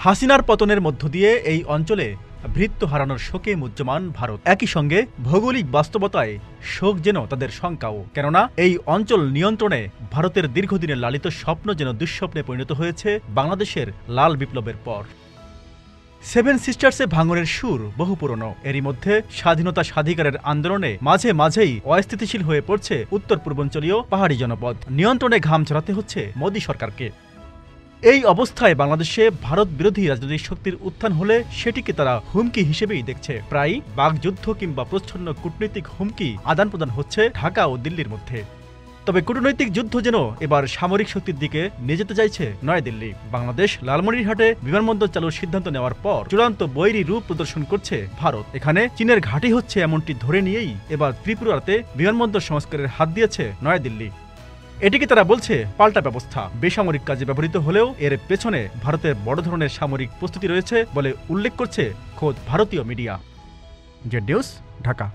হাসিনার পতনের মধ্য দিয়ে এই অঞ্চলে ভৃত্য হারানোর শোকে মুহ্যমান ভারত। একই সঙ্গে ভৌগোলিক বাস্তবতায় শোক যেন তাদের শঙ্কাও, কেননা এই অঞ্চল নিয়ন্ত্রণে ভারতের দীর্ঘদিনের লালিত স্বপ্ন যেন দুঃস্বপ্নে পরিণত হয়েছে বাংলাদেশের লাল বিপ্লবের পর। সেভেন সিস্টার্সে ভাঙনের সুর বহু পুরনো। এরই মধ্যে স্বাধীনতা স্বাধিকারের আন্দোলনে মাঝে মাঝেই অস্থিতিশীল হয়ে পড়ছে উত্তর পূর্বাঞ্চলীয় পাহাড়ি জনপদ। নিয়ন্ত্রণে ঘাম ঝরাতে হচ্ছে মোদী সরকারকে। এই অবস্থায় বাংলাদেশে ভারত বিরোধী রাজনৈতিক শক্তির উত্থান হলে সেটিকে তারা হুমকি হিসেবেই দেখছে। প্রায় বাকযুদ্ধ কিংবা প্রচ্ছন্ন কূটনৈতিক হুমকি আদান প্রদান হচ্ছে ঢাকা ও দিল্লির মধ্যে। তবে কূটনৈতিক যুদ্ধ যেন এবার সামরিক শক্তির দিকে নিয়ে যেতে চাইছে নয়াদিল্লি। বাংলাদেশ লালমনিরহাটে বিমানবন্দর চালুর সিদ্ধান্ত নেওয়ার পর চূড়ান্ত বৈরী রূপ প্রদর্শন করছে ভারত। এখানে চীনের ঘাঁটি হচ্ছে এমনটি ধরে নিয়েই এবার ত্রিপুরাতে বিমানবন্দর সংস্কারের হাত দিয়েছে নয়াদিল্লি। এটিকে তারা বলছে পাল্টা ব্যবস্থা। বেসামরিক কাজে ব্যবহৃত হলেও এর পেছনে ভারতের বড় ধরনের সামরিক প্রস্তুতি রয়েছে বলে উল্লেখ করছে খোদ ভারতীয় মিডিয়া। Z news, Dhaka.